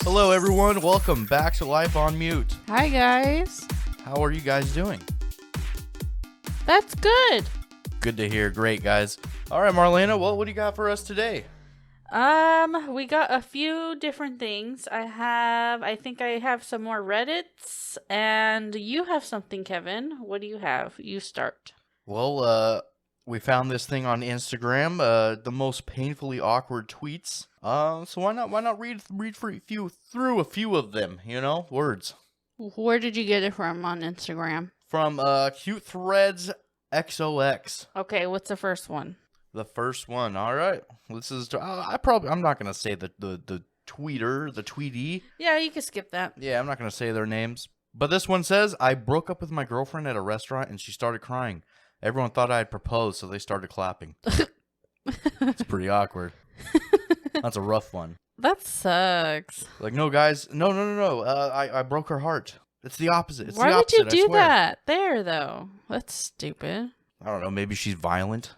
Hello, everyone. Welcome back to Life on Mute. Hi, guys. How are you guys doing? That's good. Good to hear. Great, guys. All right, Marlena, what do you got for us today? We got a few different things. I think I have some more Reddits, and you have something, Kevin. What do you have? You start. Well, we found this thing on Instagram, the most painfully awkward tweets. So why not read through a few of them, words. Where did you get it from on Instagram? From Cute Threads XOX. Okay, what's the first one? The first one. All right. This is I'm not going to say the tweeter, the tweetee. Yeah, you can skip that. Yeah, I'm not going to say their names. But this one says, I broke up with my girlfriend at a restaurant and she started crying. Everyone thought I had proposed, so they started clapping. It's pretty awkward. That's a rough one. That sucks. Like, no, guys. No. I broke her heart. It's the opposite. It's Why the would opposite, you I do swear. that there, though? That's stupid. I don't know. Maybe she's violent,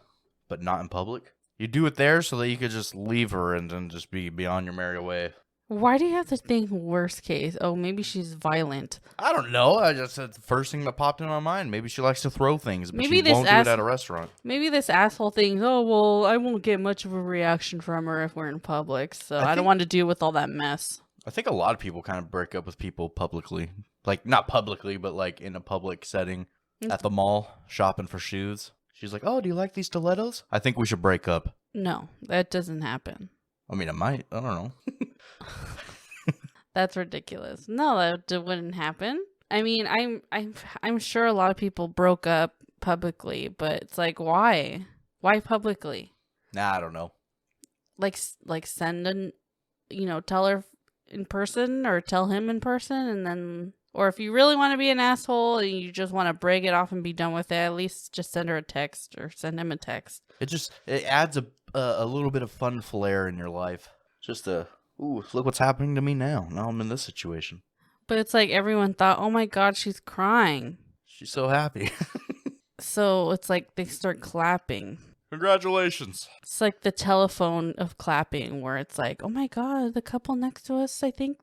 but not in public. You do it there so that you could just leave her and then just be on your merry way. Why do you have to think worst case? Oh, maybe she's violent. I don't know. I just said the first thing that popped in my mind. Maybe she likes to throw things, but Maybe she this won't do it at a restaurant. Maybe this asshole thinks, oh, well, I won't get much of a reaction from her if we're in public, so I don't want to deal with all that mess. I think a lot of people kind of break up with people publicly. Like, not publicly, but like in a public setting. At the mall, shopping for shoes. She's like, oh, do you like these stilettos? I think we should break up. No, that doesn't happen. I mean, it might. I don't know. That's ridiculous. No, that wouldn't happen. I mean, I'm sure a lot of people broke up publicly, but it's like, why? Why publicly? Nah, I don't know. Like send tell her in person or tell him in person, and then, or if you really want to be an asshole and you just want to break it off and be done with it, at least just send her a text or send him a text. It adds a little bit of fun flair in your life. Just ooh, look what's happening to me now. Now I'm in this situation. But it's like everyone thought, oh my God, she's crying. She's so happy. So it's like they start clapping. Congratulations. It's like the telephone of clapping where it's like, oh my God, the couple next to us, I think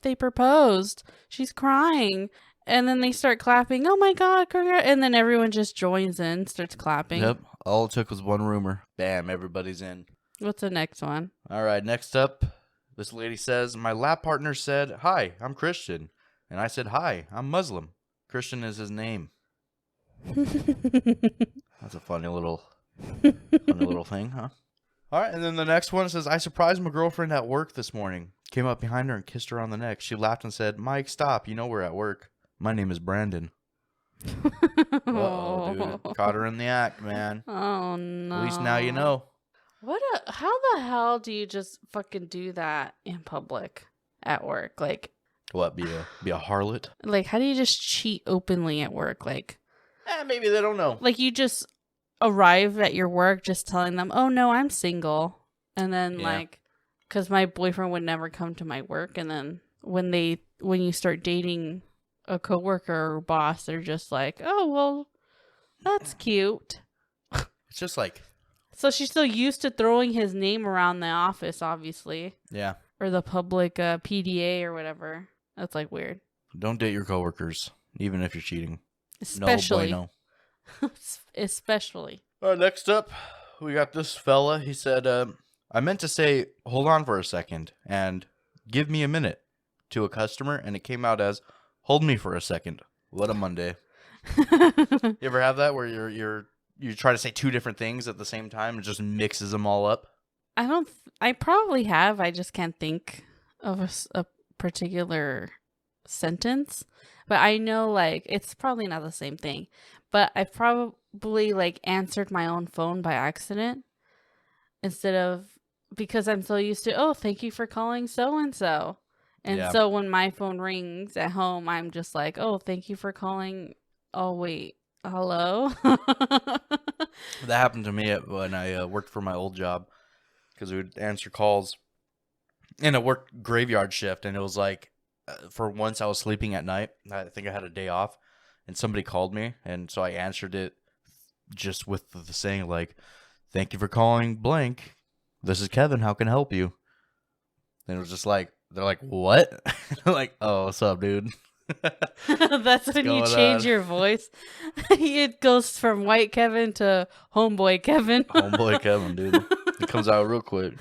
they proposed. She's crying. And then they start clapping. Oh my God, and then everyone just joins in, starts clapping. Yep. All it took was one rumor. Bam, everybody's in. What's the next one? All right, next up, this lady says, my lab partner said, hi, I'm Christian. And I said, hi, I'm Muslim. Christian is his name. That's a funny little thing, huh? All right, and then the next one says, I surprised my girlfriend at work this morning. Came up behind her and kissed her on the neck. She laughed and said, Mike, stop. You know we're at work. My name is Brandon. Uh-oh, dude. Caught her in the act, man. Oh, no. At least now you know. How the hell do you just fucking do that in public at work? Like, what, be a harlot? Like, how do you just cheat openly at work? Like, maybe they don't know. Like, you just arrive at your work just telling them, oh, no, I'm single. And then, because my boyfriend would never come to my work. And then when you start dating a coworker or boss, they're just like, oh, well, that's cute. It's just like... So she's still used to throwing his name around the office, obviously. Yeah. Or the public PDA or whatever. That's like weird. Don't date your coworkers, even if you're cheating. Especially. No bueno. Especially. All right, next up, we got this fella. He said, I meant to say, hold on for a second and give me a minute to a customer, and it came out as, hold me for a second. What a Monday. You ever have that where you try to say two different things at the same time and it just mixes them all up? I probably have. I just can't think of a particular sentence. But I know, like, it's probably not the same thing. But I've probably, like, answered my own phone by accident instead of, because I'm so used to, oh, thank you for calling so-and-so. And so when my phone rings at home, I'm just like, oh, thank you for calling. Oh, wait. Hello? That happened to me when I worked for my old job, because we would answer calls, and I worked graveyard shift, and it was like, for once I was sleeping at night. I think I had a day off, and somebody called me, and so I answered it just with the saying like, thank you for calling blank. This is Kevin. How can I help you? And it was just like, They're like, what? I'm like, oh, what's up, dude? That's when you going change on? your voice. It goes from white Kevin to homeboy Kevin. Homeboy Kevin, dude. It comes out real quick.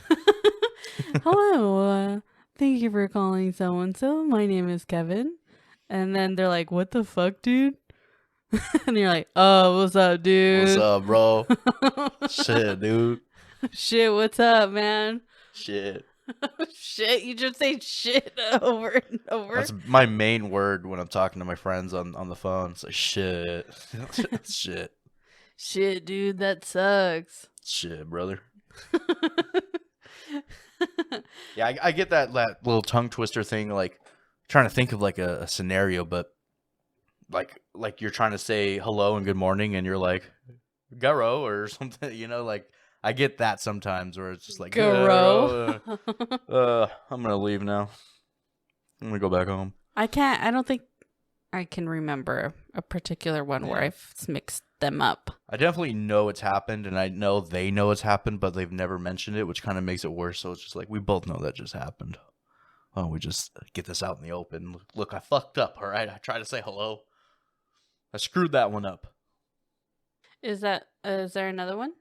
Hello, thank you for calling so and so. My name is Kevin. And then they're like, "What the fuck, dude?" And you're like, "Oh, what's up, dude? What's up, bro? Shit, dude. Shit, what's up, man?" Shit. Shit, you just say shit over and over. That's my main word when I'm talking to my friends on the phone. It's like, shit. Shit. Shit, dude, that sucks. Shit, brother. Yeah, I get that little tongue twister thing, like trying to think of like a scenario, but like you're trying to say hello and good morning and you're like Garo or something, like I get that sometimes where it's just like Garo. I'm gonna leave now. I'm gonna go back home. I don't think I can remember a particular one where I've mixed them up. I definitely know it's happened, and I know they know it's happened, but they've never mentioned it, which kind of makes it worse. So it's just like, we both know that just happened. Oh, we just get this out in the open. Look, I fucked up, all right? I tried to say hello. I screwed that one up. Is there another one?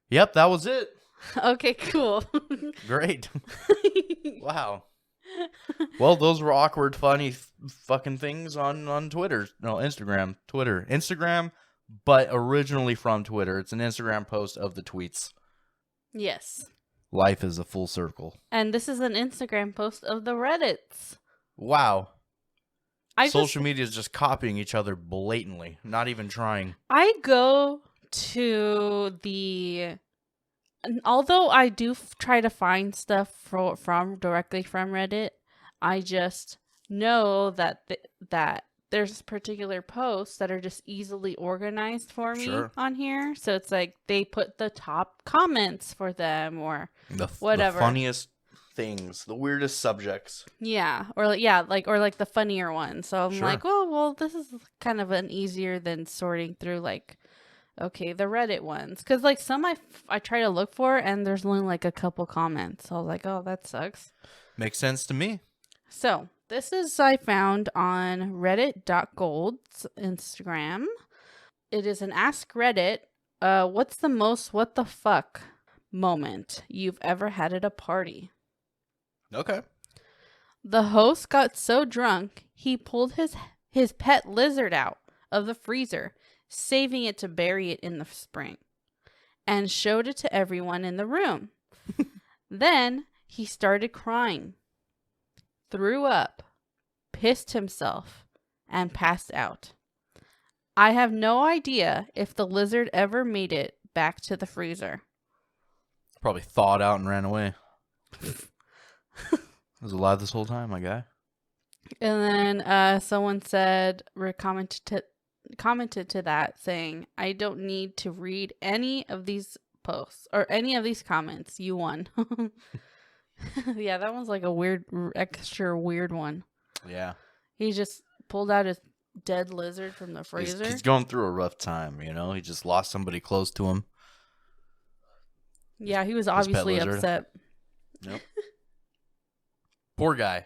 Yep, that was it. Okay, cool. Great. Wow. Well, those were awkward, funny fucking things on Twitter. No, Instagram. Twitter. Instagram, but originally from Twitter. It's an Instagram post of the tweets. Yes. Life is a full circle. And this is an Instagram post of the Reddits. Wow. Social media is just copying each other blatantly, not even trying. I go to although I do try to find stuff from directly from Reddit, I just know that that there's particular posts that are just easily organized for me on here. So it's like they put the top comments for them or whatever. The funniest things, the weirdest subjects. Yeah, or like the funnier ones. So I'm like, oh, well, this is kind of an easier than sorting through like, okay, the Reddit ones, because like some I try to look for and there's only like a couple comments. So I was like, oh, that sucks. Makes sense to me. So this is I found on Reddit.gold's Instagram. It is an Ask Reddit. What's the most what the fuck moment you've ever had at a party? Okay. The host got so drunk, he pulled his pet lizard out of the freezer, saving it to bury it in the spring, and showed it to everyone in the room. Then he started crying, threw up, pissed himself, and passed out. I have no idea if the lizard ever made it back to the freezer. Probably thawed out and ran away. I was alive this whole time, my guy. And then someone said, commented to that saying, I don't need to read any of these posts or any of these comments. You won. Yeah, that one's like a extra weird one. Yeah. He just pulled out his dead lizard from the freezer. He's going through a rough time, He just lost somebody close to him. Yeah, he was obviously upset. Yep. Poor guy.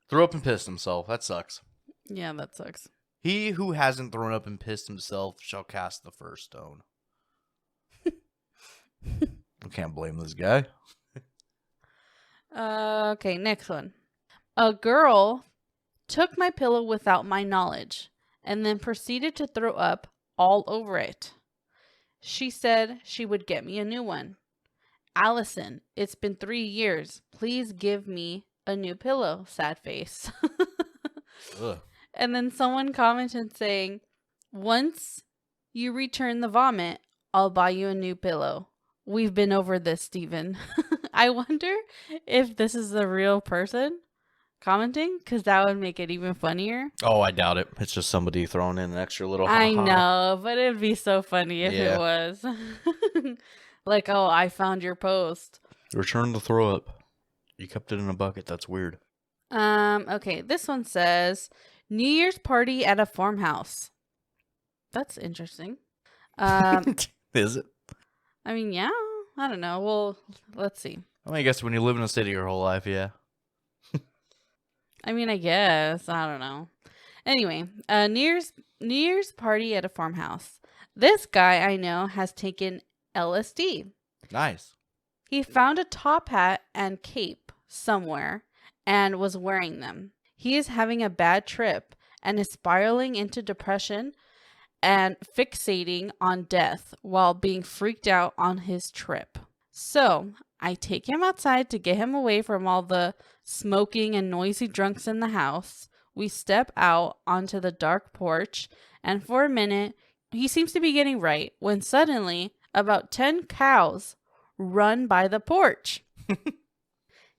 Threw up and pissed himself. That sucks. Yeah, that sucks. He who hasn't thrown up and pissed himself shall cast the first stone. I can't blame this guy. Okay, next one. A girl took my pillow without my knowledge and then proceeded to throw up all over it. She said she would get me a new one. Allison, it's been 3 years. Please give me a new pillow. Sad face. Ugh. And then someone commented saying, once you return the vomit, I'll buy you a new pillow. We've been over this, Steven. I wonder if this is a real person commenting, because that would make it even funnier. Oh, I doubt it. It's just somebody throwing in an extra little I know, but it'd be so funny if it was. Like, oh, I found your post. Return the throw up. You kept it in a bucket. That's weird. Okay, this one says, New Year's party at a farmhouse. That's interesting. Is it? I mean, yeah. I don't know. Well, let's see. I guess when you live in a city your whole life, yeah. I mean, I guess. I don't know. Anyway, New Year's party at a farmhouse. This guy I know has taken LSD. Nice. He found a top hat and cape somewhere and was wearing them. He is having a bad trip and is spiraling into depression and fixating on death while being freaked out on his trip. So, I take him outside to get him away from all the smoking and noisy drunks in the house. We step out onto the dark porch, and for a minute, he seems to be getting right when suddenly about 10 cows run by the porch.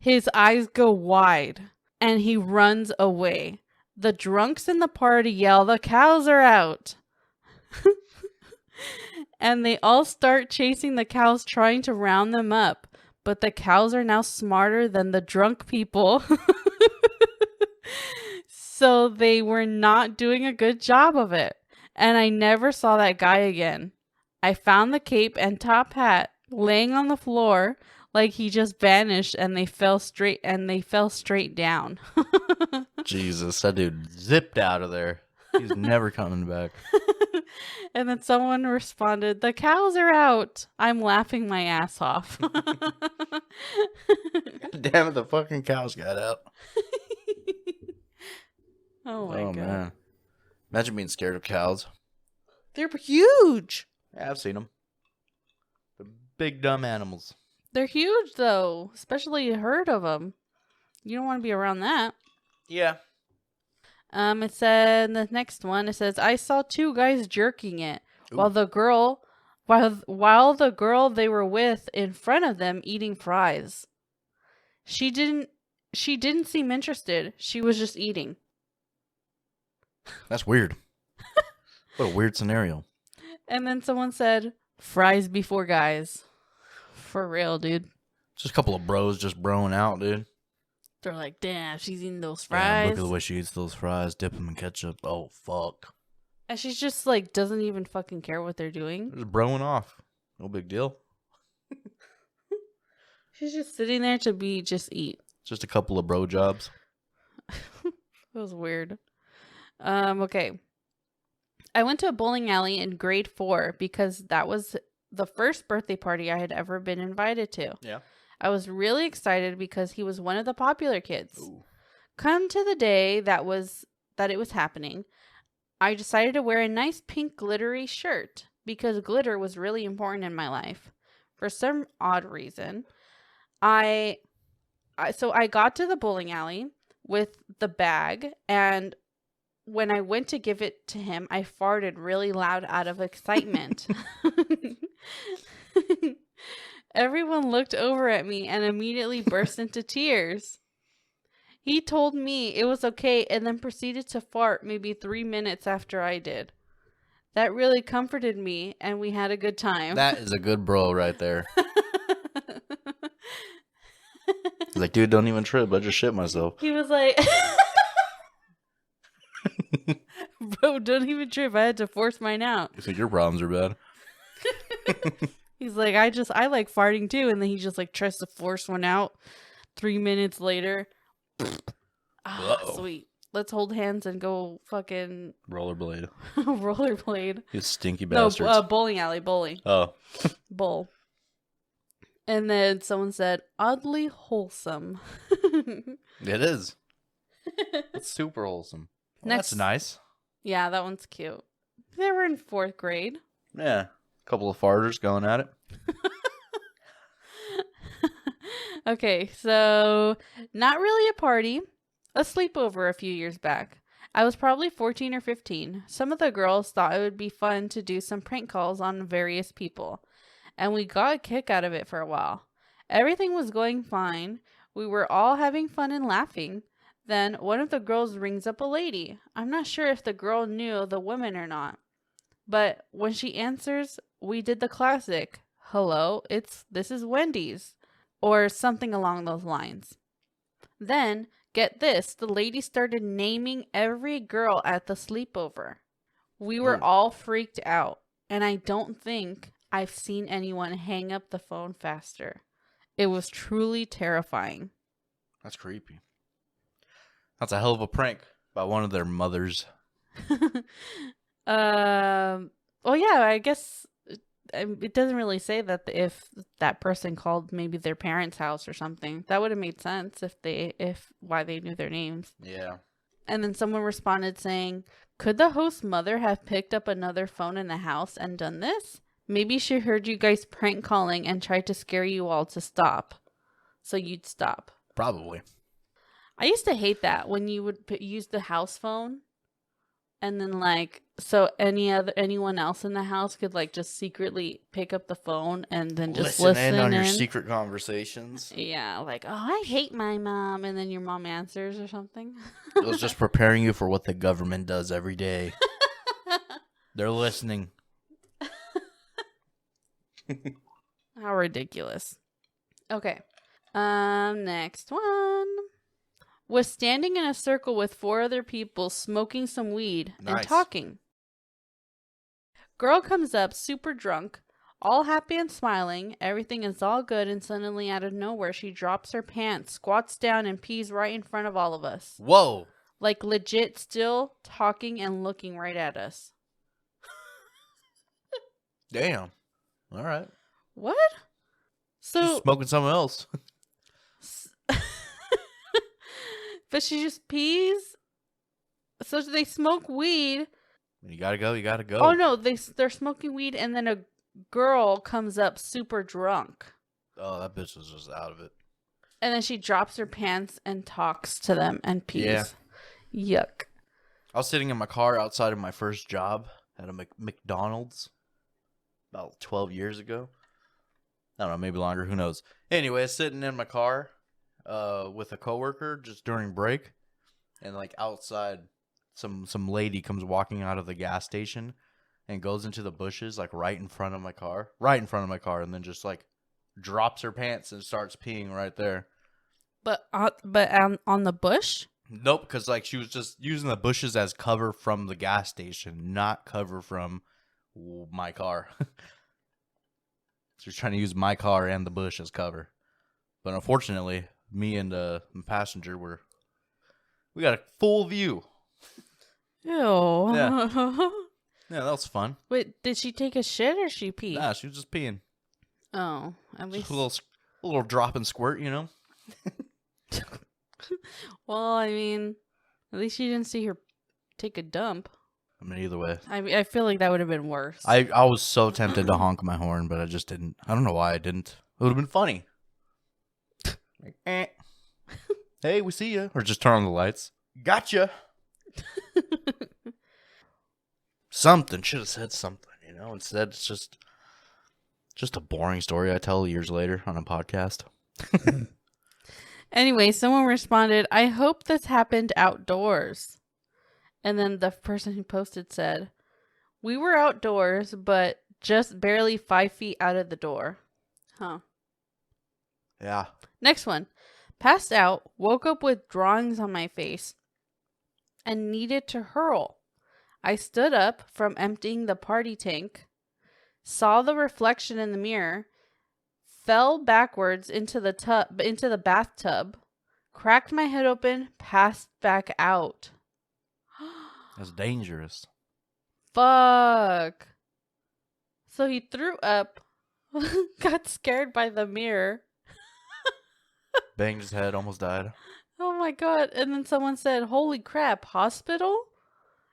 His eyes go wide, and he runs away. The drunks in the party yell, "The cows are out!" And they all start chasing the cows, trying to round them up. But the cows are now smarter than the drunk people. So they were not doing a good job of it. And I never saw that guy again. I found the cape and top hat laying on the floor like he just vanished, and they fell straight down. Jesus, that dude zipped out of there. He's never coming back. And then someone responded, "The cows are out." I'm laughing my ass off. Damn it, the fucking cows got out. Oh my God. Man. Imagine being scared of cows. They're huge. Yeah, I've seen them. They're big, dumb animals. They're huge, though, especially a herd of them. You don't want to be around that. Yeah. It said the next one. It says, "I saw two guys jerking it Ooh. while the girl they were with in front of them eating fries. She didn't seem interested. She was just eating." That's weird. What a weird scenario. And then someone said, "Fries before guys." For real, dude. Just a couple of bros just broing out, dude. They're like, "Damn, she's eating those Damn, fries." look at the way she eats those fries, dip them in ketchup. Oh, fuck. And she's just like, doesn't even fucking care what they're doing. They're just broing off. No big deal. She's just sitting there to just eat. Just a couple of bro jobs. It was weird. Okay. I went to a bowling alley in grade 4 because that was the first birthday party I had ever been invited to. Yeah. I was really excited because he was one of the popular kids. Ooh. Come to the day that it was happening, I decided to wear a nice pink glittery shirt because glitter was really important in my life. For some odd reason, I got to the bowling alley with the bag, and when I went to give it to him, I farted really loud out of excitement. Everyone looked over at me and immediately burst into tears. He told me it was okay and then proceeded to fart maybe 3 minutes after I did. That really comforted me, and we had a good time. That is a good bro right there. He's like, "Dude, don't even trip. I just shit myself." He was like, "Bro, don't even trip. I had to force mine out." You think your problems are bad? He's like, I like farting too. And then he just like tries to force one out 3 minutes later. Sweet. Let's hold hands and go fucking Rollerblade. rollerblade. You stinky No, bastards. bowling alley, bowling. Oh. Bowl. And then someone said, "Oddly wholesome." It is. It's super wholesome. Well, Next- that's nice. Yeah, that one's cute. They were in 4th grade. Yeah. A couple of farters going at it. Okay, so not really a party, a sleepover a few years back. I was probably 14 or 15. Some of the girls thought it would be fun to do some prank calls on various people, and we got a kick out of it for a while. Everything was going fine. We were all having fun and laughing. Then one of the girls rings up a lady. I'm not sure if the girl knew the woman or not, but when she answers, we did the classic, "Hello, this is Wendy's," or something along those lines. Then, get this, the lady started naming every girl at the sleepover. We were all freaked out, and I don't think I've seen anyone hang up the phone faster. It was truly terrifying. That's creepy. That's a hell of a prank by one of their mothers. Well, yeah, I guess it doesn't really say that if that person called maybe their parents' house or something. That would have made sense if why they knew their names. Yeah. And then someone responded saying, "Could the host's mother have picked up another phone in the house and done this? Maybe she heard you guys prank calling and tried to scare you all to stop, so you'd stop." Probably. I used to hate that when you would use the house phone, and then like so anyone else in the house could like just secretly pick up the phone and then just listen in on in. your secret conversations. Yeah, like, "Oh, I hate my mom," and then your mom answers or something. It was just preparing you for what the government does every day. They're listening. How ridiculous. Okay. Next one. Was standing in a circle with 4 other people smoking some weed and Nice. talking. Girl comes up super drunk, all happy and smiling. Everything is all good, and suddenly out of nowhere she drops her pants, squats down, and pees right in front of all of us. Whoa. Like legit still talking and looking right at us. Damn. All right. What? She's So smoking something else. but she just pees. So they smoke weed. You gotta go. You gotta go. Oh no, they're smoking weed, and then a girl comes up super drunk, Oh, that bitch was just out of it. and then she drops her pants and talks to them and pees. Yeah. Yuck. I was sitting in my car outside of my first job at a McDonald's about 12 years ago. I don't know, maybe longer. Who knows? Anyway, sitting in my car with a coworker just during break, and like outside, some lady comes walking out of the gas station and goes into the bushes like right in front of my car, and then just like drops her pants and starts peeing right there. But on the bush. Nope, because like she was just using the bushes as cover from the gas station, not cover from my car. She was trying to use my car and the bush as cover. But unfortunately, me and the passenger we got a full view. Ew. Yeah. Yeah, that was fun. Wait, did she take a shit or she pee? Nah, she was just peeing. Oh, at least. Just a little drop and squirt, you know? Well, I mean, at least you didn't see her take a dump. I mean, either way. I feel like that would have been worse. I was so tempted to honk my horn, but I just didn't. I don't know why I didn't. It would have been funny. Like, eh. Hey, we see ya. Or just turn on the lights. Gotcha. Something. Should have said something, you know? Instead, it's just a boring story I tell years later on a podcast. Anyway, someone responded, "I hope this happened outdoors." And then the person who posted said, "We were outdoors, but just barely 5 feet out of the door." Huh. Yeah. Next one. Passed out, woke up with drawings on my face, and needed to hurl. I stood up from emptying the party tank, saw the reflection in the mirror, fell backwards into the bathtub, cracked my head open, passed back out. That's dangerous. Fuck. So he threw up, got scared by the mirror. Banged his head, almost died. Oh my god. And then someone said, "Holy crap, hospital?"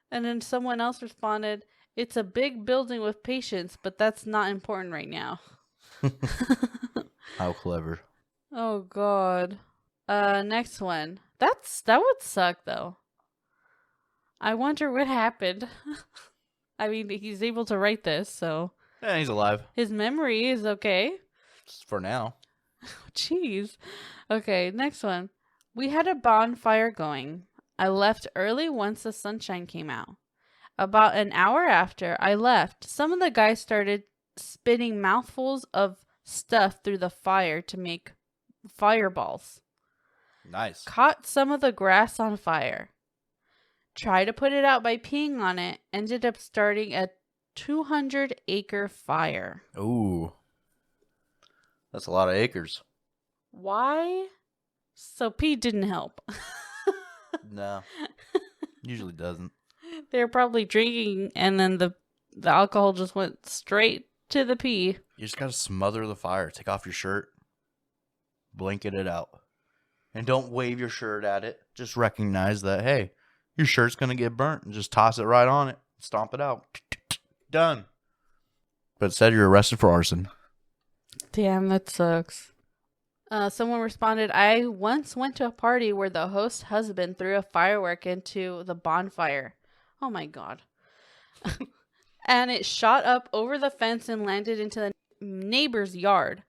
And then someone else responded, "It's a big building with patients, but that's not important right now." How clever. Oh god. Next one. That would suck though. I wonder what happened. I mean, he's able to write this, so Yeah, he's alive. his memory is okay. For now. Jeez. Okay, next one. We had a bonfire going. I left early once the sunshine came out. About an hour after I left, some of the guys started spitting mouthfuls of stuff through the fire to make fireballs. Nice. Caught some of the grass on fire. Tried to put it out by peeing on it. Ended up starting a 200-acre fire. Ooh. That's a lot of acres. Why? So pee didn't help. No, usually doesn't. They're probably drinking, and then the alcohol just went straight to the pee. You just gotta smother the fire. Take off your shirt, blanket it out, and don't wave your shirt at it. Just recognize that, hey, your shirt's gonna get burnt, and just toss it right on it. Stomp it out. Done. But instead, you're arrested for arson. Damn, that sucks. Someone responded, I once went to a party where the host's husband threw a firework into the bonfire. Oh my god. And it shot up over the fence and landed into the neighbor's yard.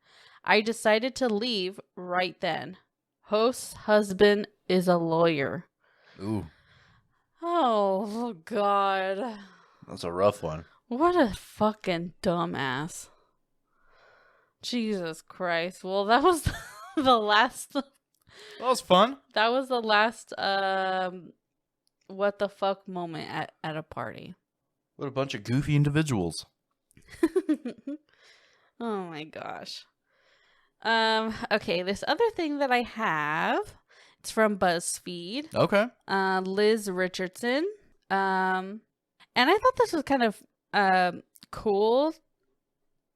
I decided to leave right then. Host's husband is a lawyer. Ooh, Oh god. that's a rough one. What a fucking dumbass. Jesus Christ. Well, that was the last. That was fun. That was the last. What the fuck moment at a party. What a bunch of goofy individuals. Oh my gosh. Okay, this other thing that I have, it's from BuzzFeed. Okay. Liz Richardson. And I thought this was kind of cool,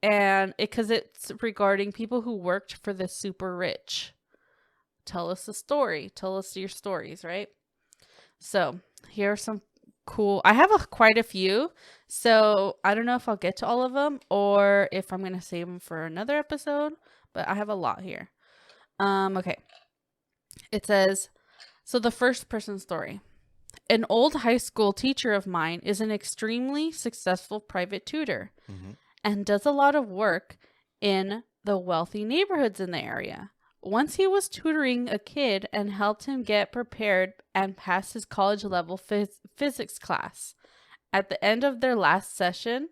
and because it's regarding people who worked for the super rich. Tell us a story. Tell us your stories, right? So here are some cool. I have quite a few, so I don't know if I'll get to all of them or if I'm gonna save them for another episode. But I have a lot here. Okay. It says, so the first person story. An old high school teacher of mine is an extremely successful private tutor and does a lot of work in the wealthy neighborhoods in the area. Once he was tutoring a kid and helped him get prepared and pass his college level physics class. At the end of their last session,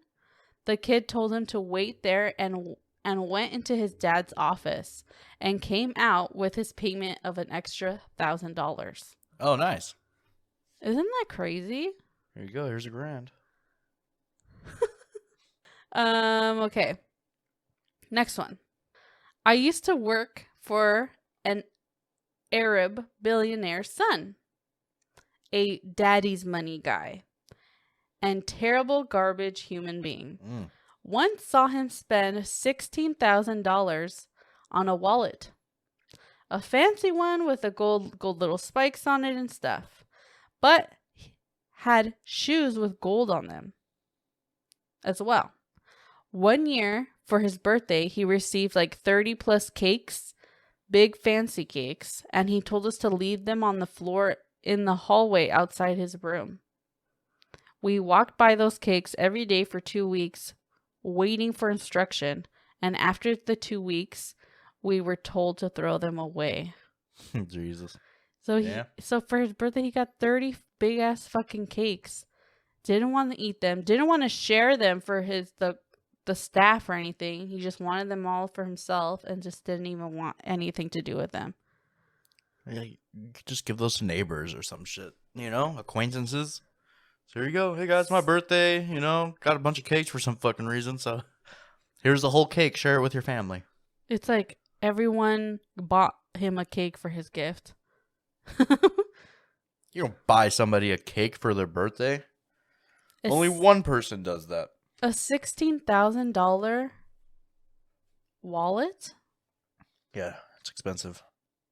the kid told him to wait there and went into his dad's office and came out with his payment of an extra $1,000. Oh, nice. Isn't that crazy? Here you go. Here's $1,000. Okay. Next one. I used to work for an Arab billionaire's son, a daddy's money guy, and terrible garbage human being. Once saw him spend $16,000 on a wallet, a fancy one with a gold little spikes on it and stuff, but had shoes with gold on them as well. One year for his birthday, he received like 30 plus cakes, big fancy cakes, and he told us to leave them on the floor in the hallway outside his room. We walked by those cakes every day for 2 weeks, waiting for instruction, and after the 2 weeks, we were told to throw them away. Jesus. So for his birthday, he got 30 big ass fucking cakes. Didn't want to eat them. Didn't want to share them for the staff or anything. He just wanted them all for himself and just didn't even want anything to do with them. Yeah, you could just give those to neighbors or some shit. You know, acquaintances. So here you go. Hey guys, my birthday. You know, got a bunch of cakes for some fucking reason. So here's the whole cake. Share it with your family. It's like everyone bought him a cake for his gift. You don't buy somebody a cake for their birthday. Only one person does that. A $16,000 wallet? Yeah, it's expensive.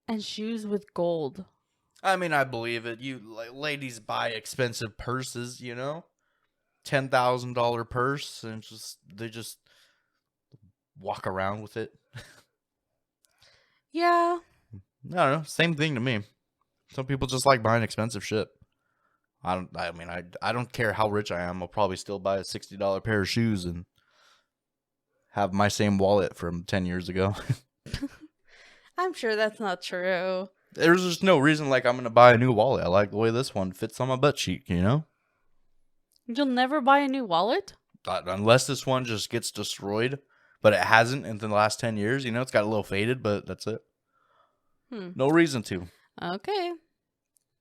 And shoes with gold. I mean, I believe it. Ladies buy expensive purses, you know? $10,000 purse, and they just walk around with it. Yeah. I don't know. Same thing to me. Some people just like buying expensive shit. I don't care how rich I am. I'll probably still buy a $60 pair of shoes and have my same wallet from 10 years ago. I'm sure that's not true. There's just no reason like I'm going to buy a new wallet. I like the way this one fits on my butt cheek, you know? You'll never buy a new wallet? Unless this one just gets destroyed. But it hasn't in the last 10 years. You know, it's got a little faded, but that's it. No reason to. Okay.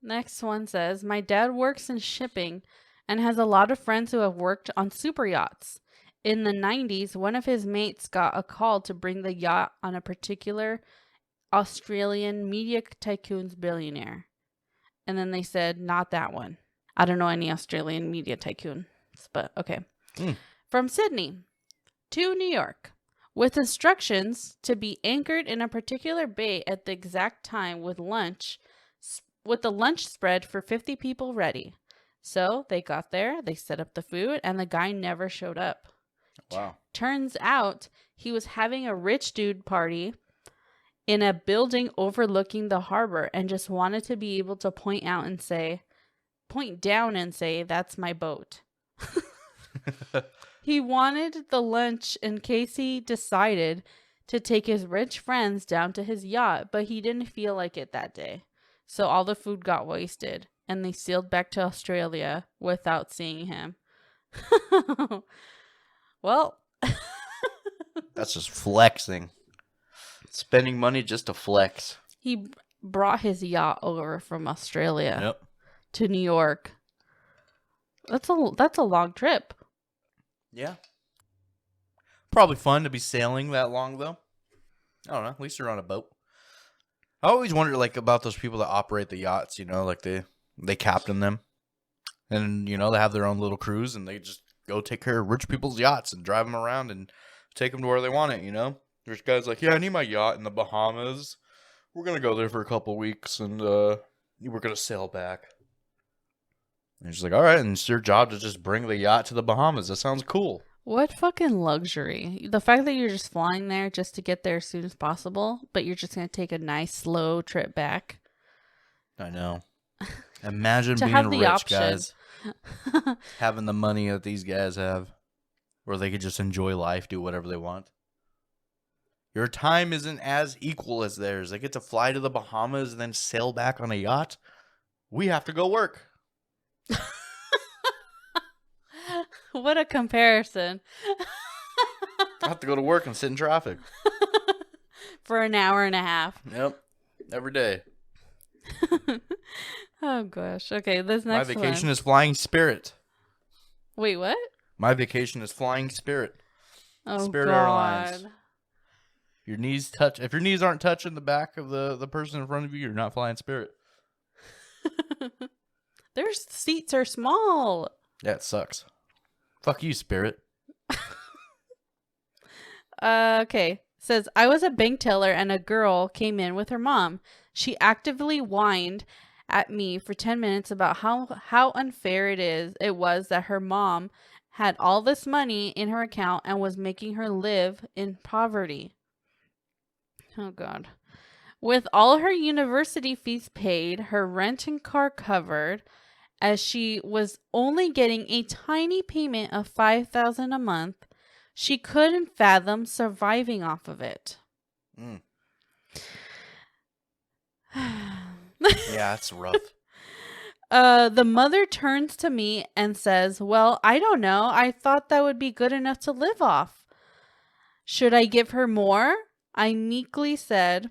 Next one says, my dad works in shipping and has a lot of friends who have worked on super yachts. In the 90s, one of his mates got a call to bring the yacht on a particular Australian media tycoon's billionaire. And then they said, not that one. I don't know any Australian media tycoon, but okay. From Sydney to New York, with instructions to be anchored in a particular bay at the exact time with the lunch spread for 50 people ready. So they got there, they set up the food, and the guy never showed up. Wow. Turns out he was having a rich dude party in a building overlooking the harbor and just wanted to be able to point down and say, that's my boat. He wanted the lunch in case he decided to take his rich friends down to his yacht, but he didn't feel like it that day. So all the food got wasted, and they sailed back to Australia without seeing him. Well, that's just flexing. Spending money just to flex. He brought his yacht over from Australia to New York. That's a long trip. Yeah. Probably fun to be sailing that long, though. I don't know. At least you're on a boat. I always wondered, like, about those people that operate the yachts, you know, like they captain them. And, you know, they have their own little cruise and they just go take care of rich people's yachts and drive them around and take them to where they want it, you know? There's guys like, yeah, I need my yacht in the Bahamas. We're going to go there for a couple weeks and we're going to sail back. And she's like, all right, and it's your job to just bring the yacht to the Bahamas. That sounds cool. What fucking luxury. The fact that you're just flying there just to get there as soon as possible, but you're just going to take a nice, slow trip back. I know. Imagine to being have the rich, option. guys. Having the money that these guys have. Where they could just enjoy life, do whatever they want. Your time isn't as equal as theirs. They get to fly to the Bahamas and then sail back on a yacht. We have to go work. What a comparison. I have to go to work and sit in traffic. For an hour and a half. Yep. Every day. Oh, gosh. Okay, this next My vacation one. is flying Spirit. Wait, what? My vacation is flying Spirit. Oh, Spirit God. Airlines. Your knees touch. If your knees aren't touching the back of the person in front of you, you're not flying Spirit. Their seats are small. Yeah, it sucks. Fuck you, Spirit. Okay. Says, I was a bank teller and a girl came in with her mom. She actively whined at me for 10 minutes about how unfair it was that her mom had all this money in her account and was making her live in poverty. Oh, God. With all her university fees paid, her rent and car covered, as she was only getting a tiny payment of $5,000 a month, she couldn't fathom surviving off of it. Yeah, it's rough. The mother turns to me and says, well, I don't know. I thought that would be good enough to live off. Should I give her more? I meekly said,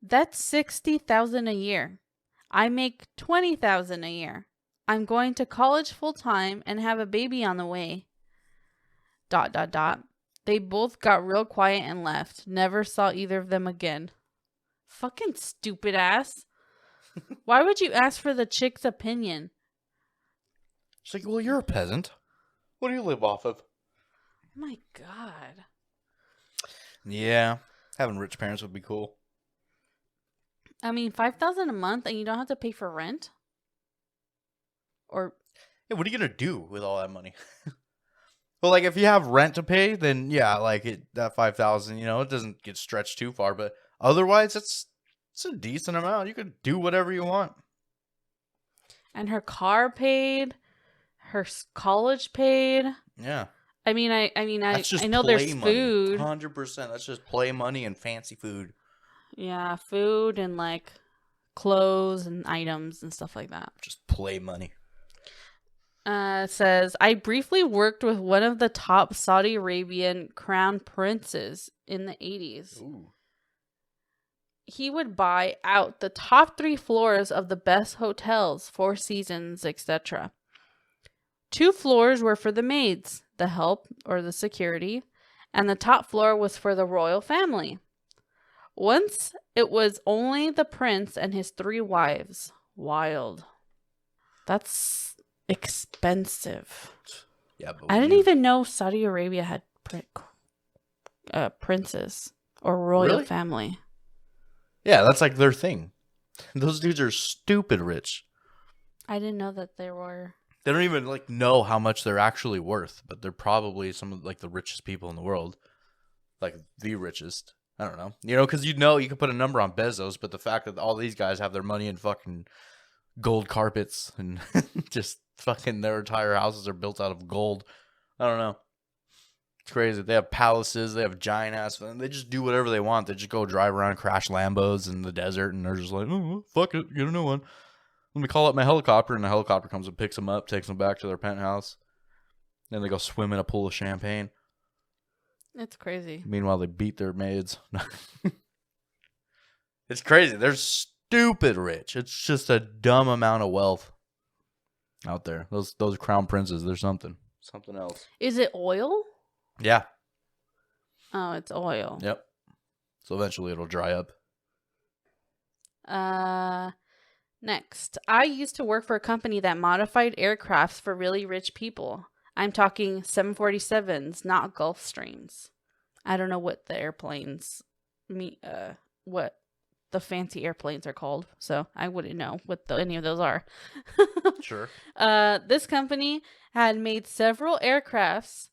that's $60,000 a year. I make $20,000 a year. I'm going to college full time and have a baby on the way. ... They both got real quiet and left. Never saw either of them again. Fucking stupid ass. Why would you ask for the chick's opinion? She's like, well, you're a peasant. What do you live off of? Oh my God. Yeah, having rich parents would be cool. I mean, $5,000 a month and you don't have to pay for rent? Or... Yeah, what are you going to do with all that money? Well, like, if you have rent to pay, then, yeah, like, that $5,000, you know, it doesn't get stretched too far. But otherwise, it's a decent amount. You could do whatever you want. And her car paid. Her college paid. Yeah. I mean, I know there's money. food. 100%. That's just play money and fancy food. Yeah, food and, like, clothes and items and stuff like that. Just play money. Says, I briefly worked with one of the top Saudi Arabian crown princes in the 80s. Ooh. He would buy out the top 3 floors of the best hotels, Four Seasons, etc. 2 floors were for the maids, the help or the security, and the top floor was for the royal family. Once it was only the prince and his 3 wives. Wild. That's expensive. Yeah, but I didn't even know Saudi Arabia had princes or royal Really? family. Yeah, that's like their thing. Those dudes are stupid rich. I didn't know that they were. They don't even like know how much they're actually worth, but they're probably some of like the richest people in the world, like the richest. I don't know, because you can put a number on Bezos, but the fact that all these guys have their money in fucking gold carpets and just fucking their entire houses are built out of gold. I don't know. It's crazy. They have palaces. They have giant ass. They just do whatever they want. They just go drive around, crash Lambos in the desert, and they're just like, oh, fuck it, get a new one. Let me call up my helicopter, and the helicopter comes and picks them up, takes them back to their penthouse. Then they go swim in a pool of champagne. It's crazy. Meanwhile, they beat their maids. It's crazy. They're stupid rich. It's just a dumb amount of wealth out there. Those crown princes, they're something else. Is it oil? Yeah. Oh, it's oil. Yep. So eventually it'll dry up. Next. I used to work for a company that modified aircrafts for really rich people. I'm talking 747s, not Gulfstreams. I don't know what the airplanes what the fancy airplanes are called, so I wouldn't know what any of those are. Sure. This company had made several aircrafts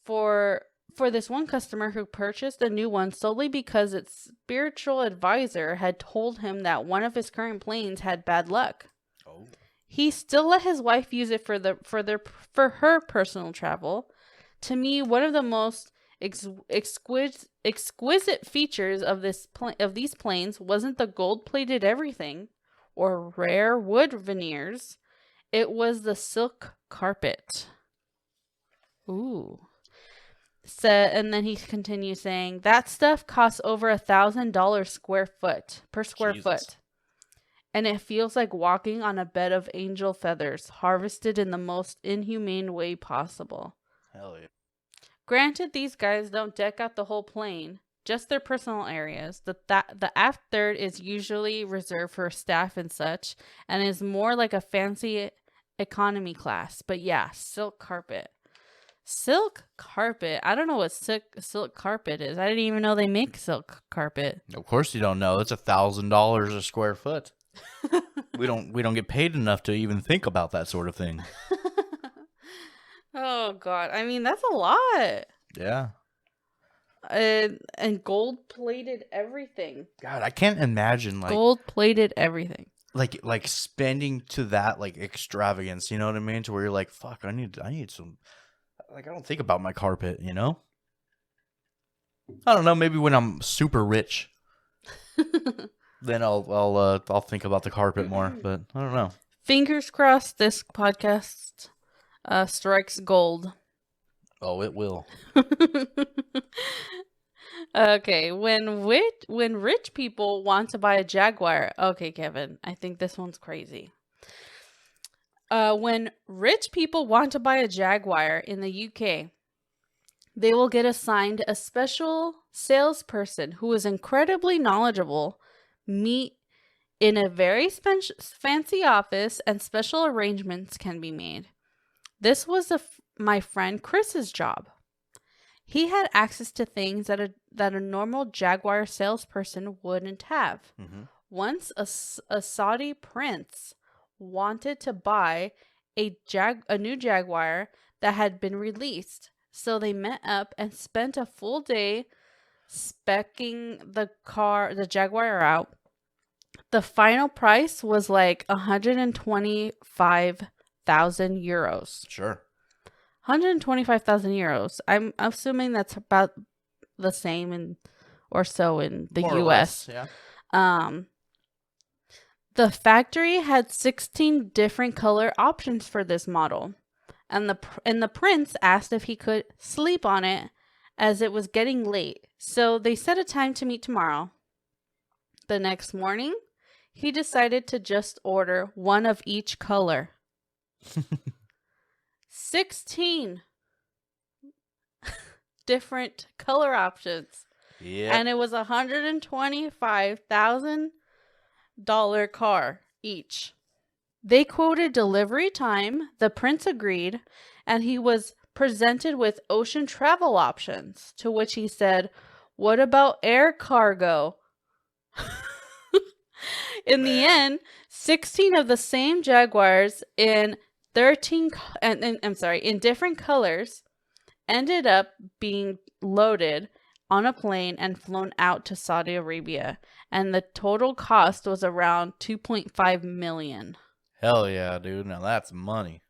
for this one customer who purchased a new one solely because its spiritual advisor had told him that one of his current planes had bad luck. Oh. He still let his wife use it for her personal travel. To me, one of the most exquisite features of these planes wasn't the gold-plated everything or rare wood veneers. It was the silk carpet. Ooh. And then he continues saying, that stuff costs over $1,000 per square Jesus. foot. And it feels like walking on a bed of angel feathers, harvested in the most inhumane way possible. Hell yeah. Granted, these guys don't deck out the whole plane, just their personal areas. The aft third is usually reserved for staff and such, and is more like a fancy economy class. But yeah, silk carpet. Silk carpet. I don't know what silk carpet is. I didn't even know they make silk carpet. Of course you don't know. It's $1,000 a square foot. We don't get paid enough to even think about that sort of thing. Oh God. I mean, that's a lot. Yeah. And gold-plated everything. God, I can't imagine gold-plated everything. Like spending to that like extravagance, you know what I mean? To where you're like, fuck, I need some. Like, I don't think about my carpet, I don't know. Maybe when I'm super rich, then I'll think about the carpet more. But I don't know. Fingers crossed, this podcast strikes gold. Oh, it will. Okay, when rich people want to buy a Jaguar. Okay, Kevin, I think this one's crazy. When rich people want to buy a Jaguar in the UK, they will get assigned a special salesperson who is incredibly knowledgeable, meet in a very fancy office, and special arrangements can be made. This was my friend Chris's job. He had access to things that a normal Jaguar salesperson wouldn't have. Mm-hmm. Once a Saudi prince wanted to buy a new Jaguar that had been released. So they met up and spent a full day speccing the Jaguar out. The final price was like 125,000 euros. Sure. 125,000 euros. I'm assuming that's about the same in the More US. Or less, yeah. The factory had 16 different color options for this model, and the prince asked if he could sleep on it as it was getting late. So they set a time to meet tomorrow. The next morning, he decided to just order one of each color. 16 different color options. Yeah. And it was $125,000 car each. They quoted delivery time, the prince agreed, and he was presented with ocean travel options, to which he said, "What about air cargo?" In the Man. end, 16 of the same Jaguars in 13 in different colors ended up being loaded on a plane and flown out to Saudi Arabia, and the total cost was around 2.5 million. Hell yeah, dude. Now that's money.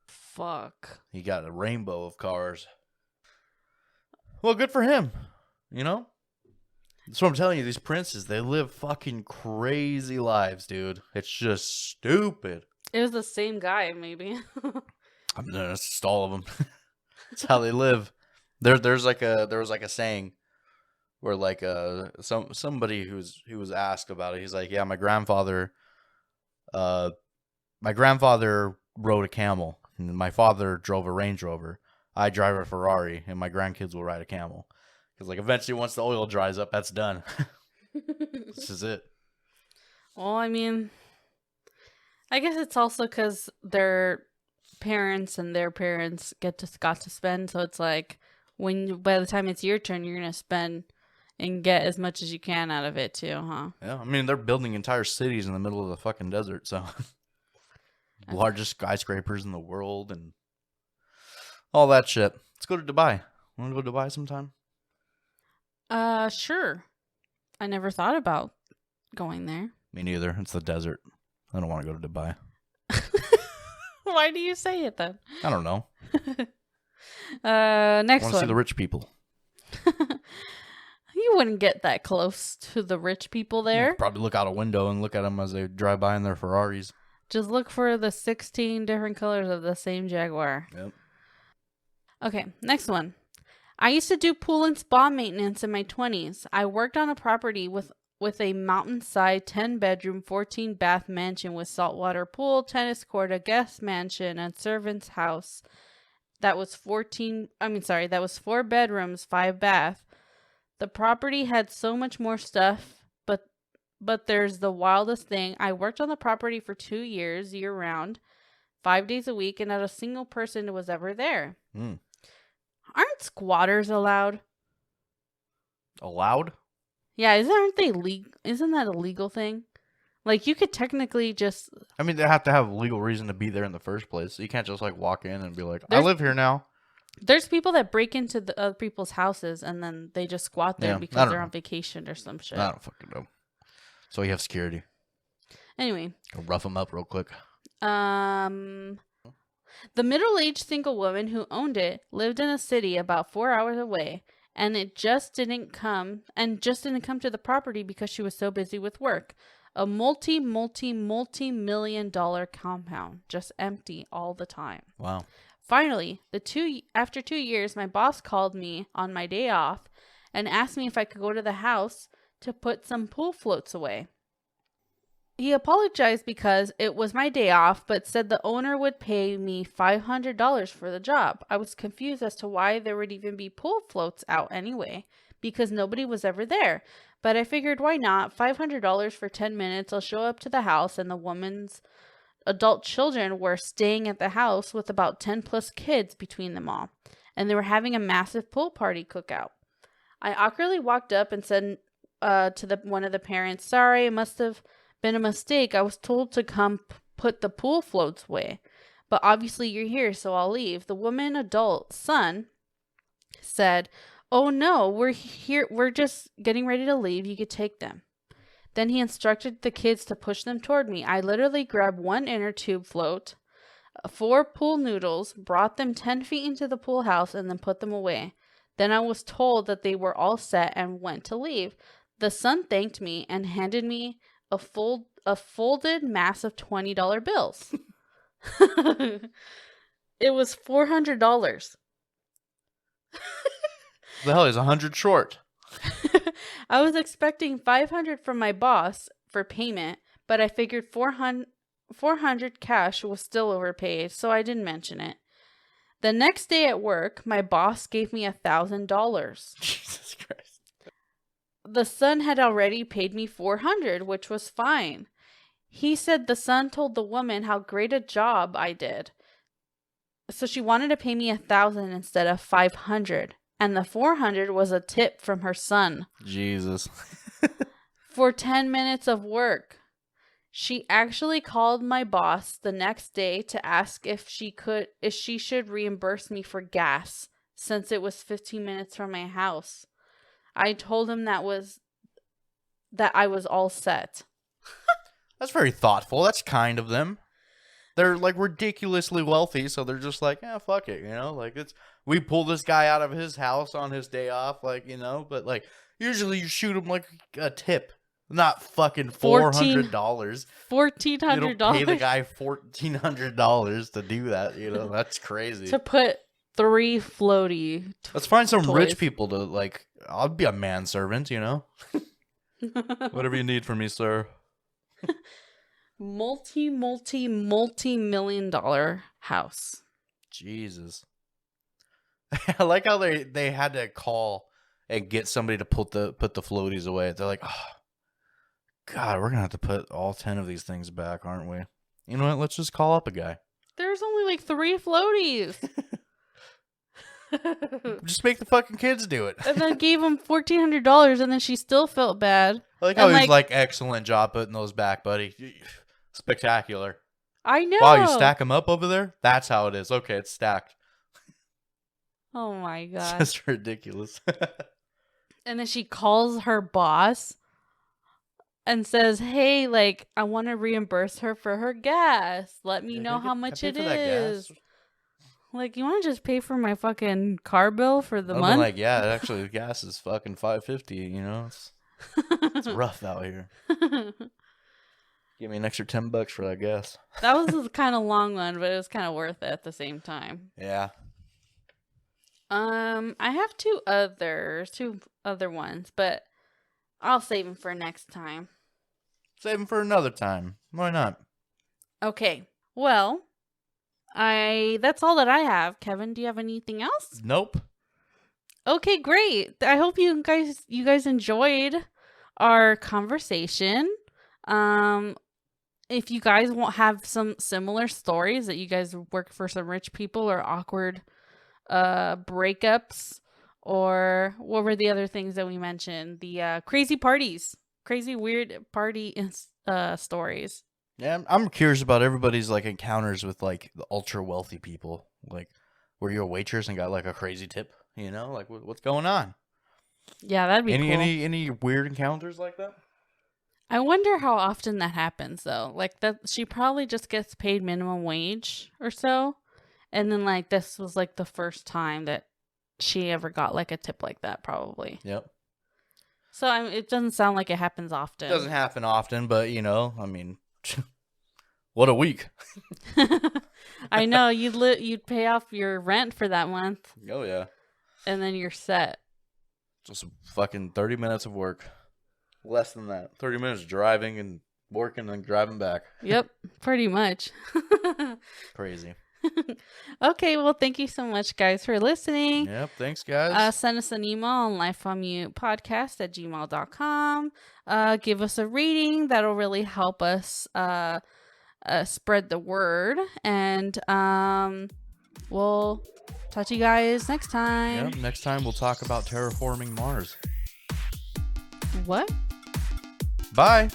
Fuck. He got a rainbow of cars. Well, good for him. You know? That's what I'm telling you. These princes, they live fucking crazy lives, dude. It's just stupid. It was the same guy, maybe. I mean, that's just all of them. That's how they live. There was like a saying where like somebody who was asked about it. He's like, yeah, my grandfather rode a camel, and my father drove a Range Rover. I drive a Ferrari, and my grandkids will ride a camel. Because like eventually, once the oil dries up, that's done. This is it. Well, I mean, I guess it's also because their parents and their parents got to spend, so it's like by the time it's your turn, you're gonna spend and get as much as you can out of it too, huh? Yeah, I mean they're building entire cities in the middle of the fucking desert, so largest skyscrapers in the world and all that shit. Let's go to Dubai. Want to go to Dubai sometime? Sure. I never thought about going there. Me neither. It's the desert. I don't want to go to Dubai. Why do you say it then? I don't know. Next I want to see one. the rich people. You wouldn't get that close to the rich people I there. could probably look out a window and look at them as they drive by in their Ferraris. Just look for the 16 different colors of the same Jaguar. Yep. Okay, next one. I used to do pool and spa maintenance in my 20s. I worked on a property with a mountainside 10-bedroom, 14-bath mansion with saltwater pool, tennis court, a guest mansion, and servant's house. That was 4 bedrooms, 5 bath. The property had so much more stuff, but there's the wildest thing. I worked on the property for 2 years, year round, 5 days a week, and not a single person was ever there. Aren't squatters allowed? Allowed? Yeah, isn't that a legal thing? Like, you could technically just... I mean, they have to have a legal reason to be there in the first place. So you can't just like walk in and be like, I There's- live here now. There's people that break into the other people's houses and then they just squat there Yeah, I because don't they're know. on vacation or some shit. I don't fucking know. So you have security. Anyway, Go rough them up real quick. the middle-aged single woman who owned it lived in a city about 4 hours away, and just didn't come to the property because she was so busy with work. A multi-million-dollar compound, just empty all the time. Wow. Finally, after 2 years, my boss called me on my day off and asked me if I could go to the house to put some pool floats away. He apologized because it was my day off, but said the owner would pay me $500 for the job. I was confused as to why there would even be pool floats out anyway, because nobody was ever there. But I figured, why not? $500 for 10 minutes. I'll show up to the house, and the woman's adult children were staying at the house with about 10 plus kids between them all, and they were having a massive pool party cookout. I awkwardly walked up and said to one of the parents, "Sorry, it must have been a mistake. I was told to come put the pool floats away, but obviously you're here, so I'll leave." The woman adult son said, "Oh no, we're here. We're just getting ready to leave. You could take them." Then he instructed the kids to push them toward me. I literally grabbed one inner tube float, 4 pool noodles, brought them 10 feet into the pool house, and then put them away. Then I was told that they were all set and went to leave. The son thanked me and handed me a folded mass of $20 bills. It was $400. The hell is 100 short? I was expecting $500 from my boss for payment, but I figured 400 cash was still overpaid, so I didn't mention it. The next day at work, my boss gave me $1,000. Jesus Christ. The son had already paid me $400, which was fine. He said the son told the woman how great a job I did. So she wanted to pay me 1,000 instead of 500. And the 400 was a tip from her son. Jesus. For 10 minutes of work. She actually called my boss the next day to ask if she should reimburse me for gas since it was 15 minutes from my house. I told him that I was all set. That's very thoughtful. That's kind of them. They're like ridiculously wealthy, so they're just like, yeah, fuck it, like we pull this guy out of his house on his day off, like, but like usually you shoot him like a tip, not fucking $400. $1,400. You don't pay the guy $1,400 to do that, that's crazy. To put 3 floaty. Let's find some toys. rich people to like. I'll be a manservant, Whatever you need from me, sir. multi-million-dollar house. Jesus. I like how they had to call and get somebody to put the floaties away. They're like, oh, God, we're gonna have to put all 10 of these things back, aren't we? You know what? Let's just call up a guy. There's only like 3 floaties. Just make the fucking kids do it. And then gave him $1,400, and then she still felt bad. I like how he's like, excellent job putting those back, buddy. Spectacular. I know. Wow, you stack them up over there? That's how it is. Okay, it's stacked. Oh my God. That's ridiculous. And then she calls her boss and says, hey, like, I want to reimburse her for her gas. Let me know how much it is. Like, you want to just pay for my fucking car bill for the month? Like, yeah, actually, the gas is fucking $5.50, It's rough out here. Give me an extra $10 for that gas. That was a kind of long one, but it was kind of worth it at the same time. Yeah. I have two other ones, but I'll save them for next time. Save them for another time. Why not? Okay. Well, that's all that I have. Kevin, do you have anything else? Nope. Okay, great. I hope you guys enjoyed our conversation. If you guys won't have some similar stories that you guys work for some rich people or awkward breakups, or what were the other things that we mentioned? The crazy weird party stories. Yeah, I'm curious about everybody's like encounters with like the ultra wealthy people. Like, were you a waitress and got like a crazy tip? Like what's going on? Yeah, that'd be cool. Any weird encounters like that? I wonder how often that happens though. Like that, she probably just gets paid minimum wage or so, and then like this was like the first time that she ever got like a tip like that, probably. Yep. So it doesn't sound like it happens often. It doesn't happen often, but I mean, what a week. I know, you'd pay off your rent for that month. Oh yeah. And then you're set. Just fucking 30 minutes of work. Less than that. 30 minutes driving and working and driving back. Yep, pretty much. Crazy. Okay, well, thank you so much, guys, for listening. Yep, thanks, guys. Send us an email on lifeonmutepodcast@gmail.com. Give us a rating. That'll really help us spread the word. And we'll talk to you guys next time. Yep, next time we'll talk about terraforming Mars. What? Bye.